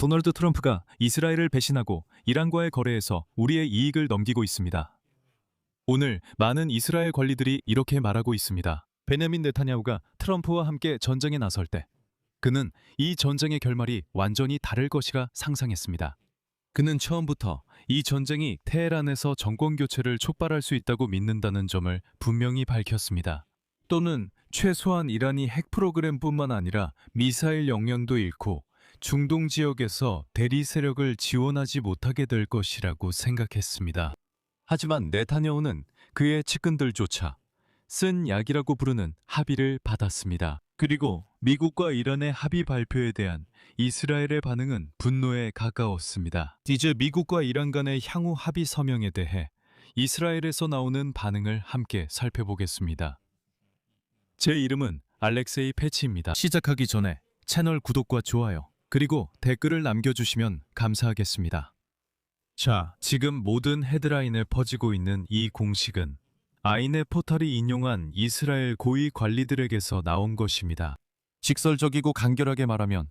도널드 트럼프가 이스라엘을 배신하고 이란과의 거래에서 우리의 이익을 넘기고 있습니다. 오늘 많은 이스라엘 관리들이 이렇게 말하고 있습니다. 베냐민 네타냐후가 트럼프와 함께 전쟁에 나설 때 그는 이 전쟁의 결말이 완전히 다를 것이라 상상했습니다. 그는 처음부터 이 전쟁이 테헤란에서 정권 교체를 촉발할 수 있다고 믿는다는 점을 분명히 밝혔습니다. 또는 최소한 이란이 핵 프로그램뿐만 아니라 미사일 역량도 잃고 중동 지역에서 대리 세력을 지원하지 못하게 될 것이라고 생각했습니다. 하지만 네타냐후는 그의 측근들조차 쓴 약이라고 부르는 합의를 받았습니다. 그리고 미국과 이란의 합의 발표에 대한 이스라엘의 반응은 분노에 가까웠습니다. 이제 미국과 이란 간의 향후 합의 서명에 대해 이스라엘에서 나오는 반응을 함께 살펴보겠습니다. 제 이름은 알렉세이 패치입니다. 시작하기 전에 채널 구독과 좋아요, 그리고 댓글을 남겨주시면 감사하겠습니다. 자, 지금 모든 헤드라인에 퍼지고 있는 이 공식은 아인의 포털이 인용한 이스라엘 고위 관리들에게서 나온 것입니다. 직설적이고 간결하게 말하면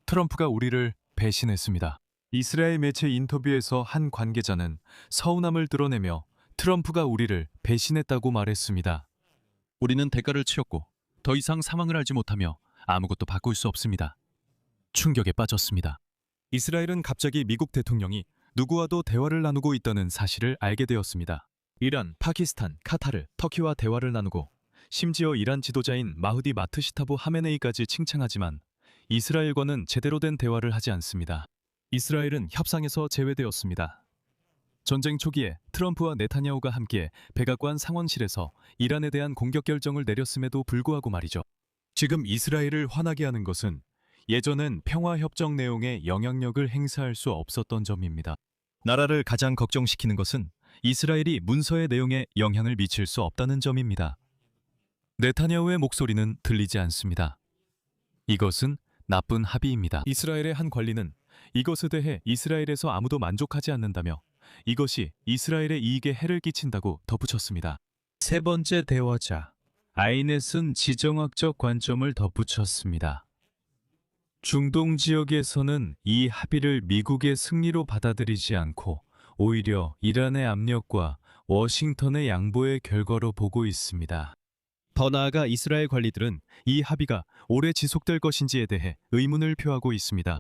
트럼프가 우리를 배신했습니다. 이스라엘 매체 인터뷰에서 한 관계자는 서운함을 드러내며 트럼프가 우리를 배신했다고 말했습니다. 우리는 대가를 치렀고 더 이상 상황을 알지 못하며 아무것도 바꿀 수 없습니다. 충격에 빠졌습니다. 이스라엘은 갑자기 미국 대통령이 누구와도 대화를 나누고 있다는 사실을 알게 되었습니다. 이란, 파키스탄, 카타르, 터키와 대화를 나누고 심지어 이란 지도자인 마흐디 마트시타부 하메네이까지 칭찬하지만 이스라엘과는 제대로 된 대화를 하지 않습니다. 이스라엘은 협상에서 제외되었습니다. 전쟁 초기에 트럼프와 네타냐후가 함께 백악관 상원실에서 이란에 대한 공격 결정을 내렸음에도 불구하고 말이죠. 지금 이스라엘을 화나게 하는 것은 예전엔 평화협정 내용에 영향력을 행사할 수 없었던 점입니다. 나라를 가장 걱정시키는 것은 이스라엘이 문서의 내용에 영향을 미칠 수 없다는 점입니다. 네타냐후의 목소리는 들리지 않습니다. 이것은 나쁜 합의입니다. 이스라엘의 한 관리는 이것에 대해 이스라엘에서 아무도 만족하지 않는다며 이것이 이스라엘의 이익에 해를 끼친다고 덧붙였습니다. 세 번째 대화자, 아이넷은 지정학적 관점을 덧붙였습니다. 중동 지역에서는 이 합의를 미국의 승리로 받아들이지 않고 오히려 이란의 압력과 워싱턴의 양보의 결과로 보고 있습니다. 더 나아가 이스라엘 관리들은 이 합의가 오래 지속될 것인지에 대해 의문을 표하고 있습니다.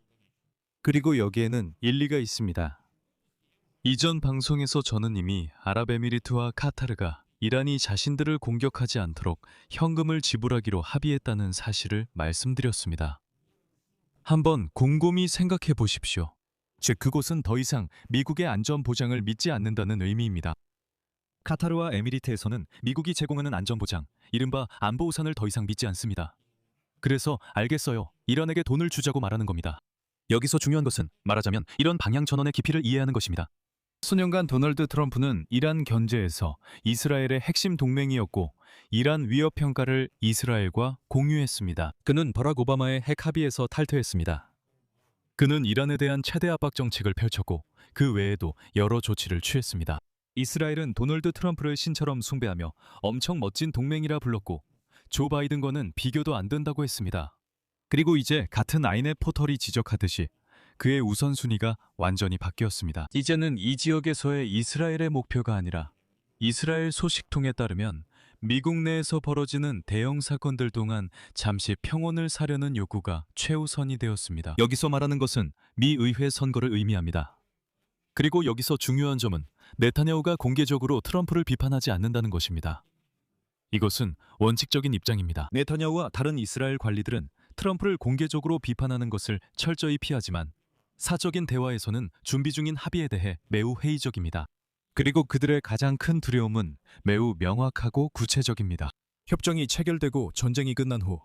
그리고 여기에는 일리가 있습니다. 이전 방송에서 저는 이미 아랍에미리트와 카타르가 이란이 자신들을 공격하지 않도록 현금을 지불하기로 합의했다는 사실을 말씀드렸습니다. 한번 곰곰이 생각해 보십시오. 즉, 그곳은 더 이상 미국의 안전 보장을 믿지 않는다는 의미입니다. 카타르와 에미리트에서는 미국이 제공하는 안전 보장, 이른바 안보 우산을 더 이상 믿지 않습니다. 그래서 알겠어요, 이란에게 돈을 주자고 말하는 겁니다. 여기서 중요한 것은 말하자면 이런 방향 전환의 깊이를 이해하는 것입니다. 수년간 도널드 트럼프는 이란 견제에서 이스라엘의 핵심 동맹이었고 이란 위협 평가를 이스라엘과 공유했습니다. 그는 버락 오바마의 핵 합의에서 탈퇴했습니다. 그는 이란에 대한 최대 압박 정책을 펼쳤고 그 외에도 여러 조치를 취했습니다. 이스라엘은 도널드 트럼프를 신처럼 숭배하며 엄청 멋진 동맹이라 불렀고 조 바이든과는 비교도 안 된다고 했습니다. 그리고 이제 같은 아인의 포털이 지적하듯이 그의 우선순위가 완전히 바뀌었습니다. 이제는 이 지역에서의 이스라엘의 목표가 아니라 이스라엘 소식통에 따르면 미국 내에서 벌어지는 대형 사건들 동안 잠시 평온을 사려는 요구가 최우선이 되었습니다. 여기서 말하는 것은 미 의회 선거를 의미합니다. 그리고 여기서 중요한 점은 네타냐후가 공개적으로 트럼프를 비판하지 않는다는 것입니다. 이것은 원칙적인 입장입니다. 네타냐후와 다른 이스라엘 관리들은 트럼프를 공개적으로 비판하는 것을 철저히 피하지만 사적인 대화에서는 준비 중인 합의에 대해 매우 회의적입니다. 그리고 그들의 가장 큰 두려움은 매우 명확하고 구체적입니다. 협정이 체결되고 전쟁이 끝난 후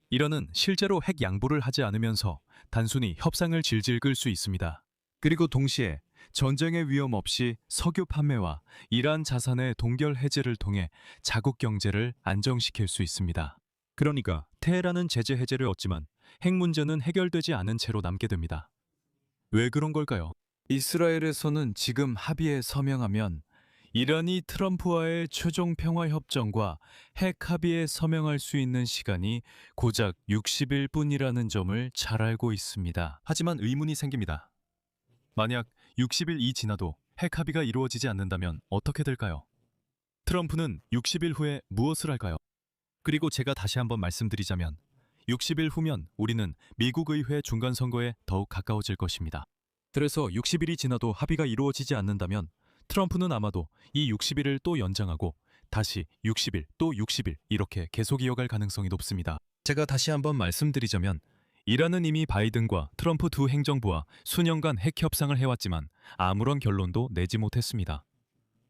이란은 실제로 핵 양보를 하지 않으면서 단순히 협상을 질질 끌 수 있습니다. 그리고 동시에 전쟁의 위험 없이 석유 판매와 이란 자산의 동결 해제를 통해 자국 경제를 안정시킬 수 있습니다. 그러니까 테헤란은 제재 해제를 얻지만 핵 문제는 해결되지 않은 채로 남게 됩니다. 왜 그런 걸까요? 이스라엘에서는 지금 합의에 서명하면 이란이 트럼프와의 최종 평화 협정과 핵 합의에 서명할 수 있는 시간이 고작 60일 뿐이라는 점을 잘 알고 있습니다. 하지만 의문이 생깁니다. 만약 60일이 지나도 핵 합의가 이루어지지 않는다면 어떻게 될까요? 트럼프는 60일 후에 무엇을 할까요? 그리고 제가 다시 한번 말씀드리자면 60일 후면 우리는 미국 의회 중간 선거에 더욱 가까워질 것입니다. 그래서 60일이 지나도 합의가 이루어지지 않는다면 트럼프는 아마도 이 60일을 또 연장하고 다시 60일 또 60일 이렇게 계속 이어갈 가능성이 높습니다. 제가 다시 한번 말씀드리자면 이란은 이미 바이든과 트럼프 두 행정부와 수년간 핵 협상을 해왔지만 아무런 결론도 내지 못했습니다.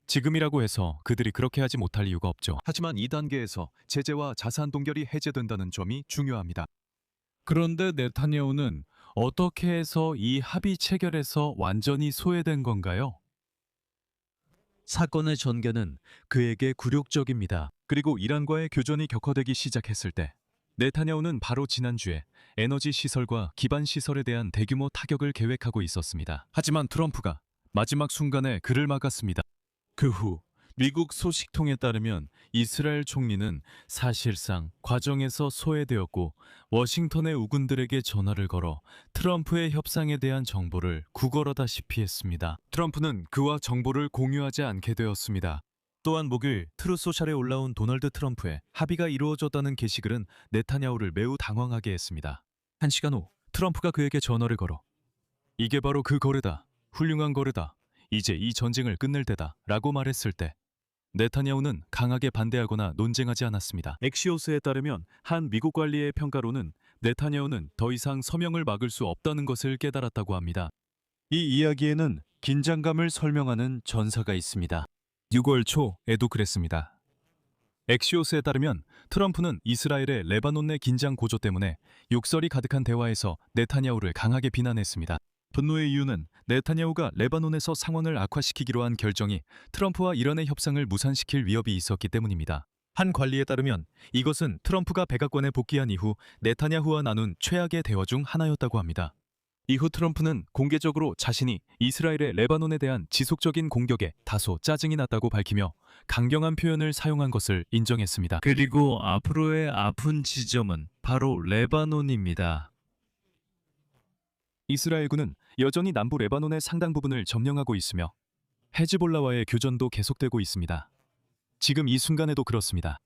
지금이라고 해서 그들이 그렇게 하지 못할 이유가 없죠. 하지만 이 단계에서 제재와 자산 동결이 해제된다는 점이 중요합니다. 그런데 네타냐후는 어떻게 해서 이 합의 체결에서 완전히 소외된 건가요? 사건의 전개는 그에게 굴욕적입니다. 그리고 이란과의 교전이 격화되기 시작했을 때 네타냐후는 바로 지난주에 에너지 시설과 기반 시설에 대한 대규모 타격을 계획하고 있었습니다. 하지만 트럼프가 마지막 순간에 그를 막았습니다. 그 후 미국 소식통에 따르면 이스라엘 총리는 사실상 과정에서 소외되었고 워싱턴의 우군들에게 전화를 걸어 트럼프의 협상에 대한 정보를 구걸하다시피 했습니다. 트럼프는 그와 정보를 공유하지 않게 되었습니다. 또한 목요일 트루소셜에 올라온 도널드 트럼프의 합의가 이루어졌다는 게시글은 네타냐후를 매우 당황하게 했습니다. 1시간 후 트럼프가 그에게 전화를 걸어 이게 바로 그 거래다. 훌륭한 거래다. 이제 이 전쟁을 끝낼 때다 라고 말했을 때 네타냐후는 강하게 반대하거나 논쟁하지 않았습니다. 엑시오스에 따르면 한 미국 관리의 평가로는 네타냐후는 더 이상 서명을 막을 수 없다는 것을 깨달았다고 합니다. 이 이야기에는 긴장감을 설명하는 전사가 있습니다. 6월 초에도 그랬습니다. 엑시오스에 따르면 트럼프는 이스라엘의 레바논 내 긴장 고조 때문에 욕설이 가득한 대화에서 네타냐후를 강하게 비난했습니다. 분노의 이유는 네타냐후가 레바논에서 상황을 악화시키기로 한 결정이 트럼프와 이란의 협상을 무산시킬 위협이 있었기 때문입니다. 한 관리에 따르면 이것은 트럼프가 백악관에 복귀한 이후 네타냐후와 나눈 최악의 대화 중 하나였다고 합니다. 이후 트럼프는 공개적으로 자신이 이스라엘의 레바논에 대한 지속적인 공격에 다소 짜증이 났다고 밝히며 강경한 표현을 사용한 것을 인정했습니다. 그리고 앞으로의 아픈 지점은 바로 레바논입니다. 이스라엘군은 여전히 남부 레바논의 상당 부분을 점령하고 있으며 헤즈볼라와의 교전도 계속되고 있습니다. 지금 이 순간에도 그렇습니다.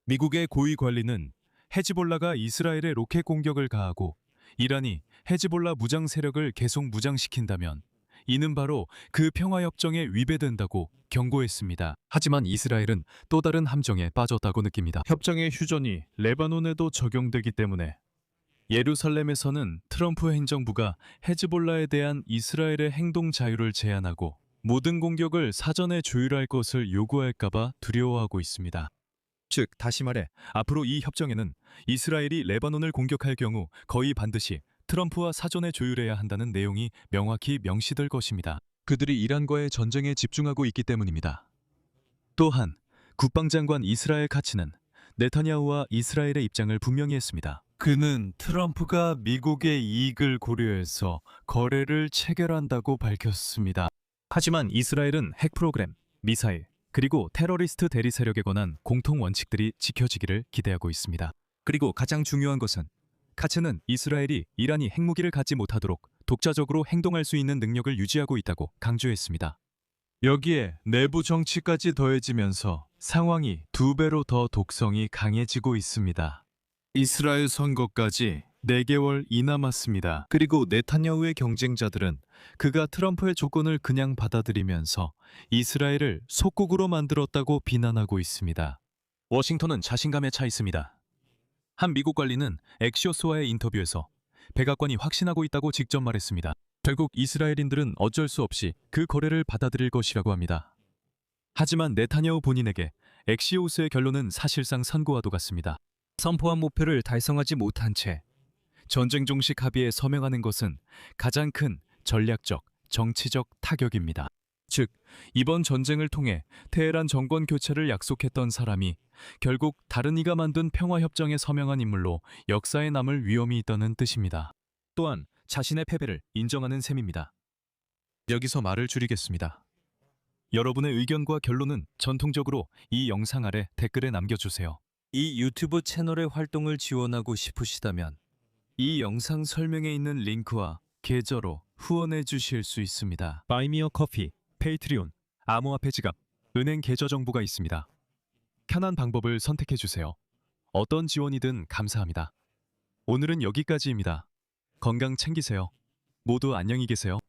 미국의 고위 관리는 헤즈볼라가 이스라엘에 로켓 공격을 가하고 이란이 헤즈볼라 무장 세력을 계속 무장시킨다면 이는 바로 그 평화협정에 위배된다고 경고했습니다. 하지만 이스라엘은 또 다른 함정에 빠졌다고 느낍니다. 협정의 휴전이 레바논에도 적용되기 때문에 예루살렘에서는 트럼프 행정부가 헤즈볼라에 대한 이스라엘의 행동 자유를 제한하고 모든 공격을 사전에 조율할 것을 요구할까봐 두려워하고 있습니다. 즉, 다시 말해 앞으로 이 협정에는 이스라엘이 레바논을 공격할 경우 거의 반드시 트럼프와 사전에 조율해야 한다는 내용이 명확히 명시될 것입니다. 그들이 이란과의 전쟁에 집중하고 있기 때문입니다. 또한 국방장관 이스라엘 카츠는 네타냐후와 이스라엘의 입장을 분명히 했습니다. 그는 트럼프가 미국의 이익을 고려해서 거래를 체결한다고 밝혔습니다. 하지만 이스라엘은 핵 프로그램, 미사일, 그리고 테러리스트 대리 세력에 관한 공통 원칙들이 지켜지기를 기대하고 있습니다. 그리고 가장 중요한 것은 카츠는 이스라엘이 이란이 핵무기를 갖지 못하도록 독자적으로 행동할 수 있는 능력을 유지하고 있다고 강조했습니다. 여기에 내부 정치까지 더해지면서 상황이 2배로 더 독성이 강해지고 있습니다. 이스라엘 선거까지 4개월이 남았습니다. 그리고 네타냐후의 경쟁자들은 그가 트럼프의 조건을 그냥 받아들이면서 이스라엘을 속국으로 만들었다고 비난하고 있습니다. 워싱턴은 자신감에 차 있습니다. 한 미국 관리는 엑시오스와의 인터뷰에서 백악관이 확신하고 있다고 직접 말했습니다. 결국 이스라엘인들은 어쩔 수 없이 그 거래를 받아들일 것이라고 합니다. 하지만 네타냐후 본인에게 엑시오스의 결론은 사실상 선고와도 같습니다. 선포한 목표를 달성하지 못한 채 전쟁 종식 합의에 서명하는 것은 가장 큰 전략적, 정치적 타격입니다. 즉, 이번 전쟁을 통해 테헤란 정권 교체를 약속했던 사람이 결국 다른 이가 만든 평화협정에 서명한 인물로 역사에 남을 위험이 있다는 뜻입니다. 또한 자신의 패배를 인정하는 셈입니다. 여기서 말을 줄이겠습니다. 여러분의 의견과 결론은 전통적으로 이 영상 아래 댓글에 남겨주세요. 이 유튜브 채널의 활동을 지원하고 싶으시다면 이 영상 설명에 있는 링크와 계좌로 후원해 주실 수 있습니다. 바이미어 커피, 페이트리온, 암호화폐 지갑, 은행 계좌 정보가 있습니다. 편한 방법을 선택해 주세요. 어떤 지원이든 감사합니다. 오늘은 여기까지입니다. 건강 챙기세요. 모두 안녕히 계세요.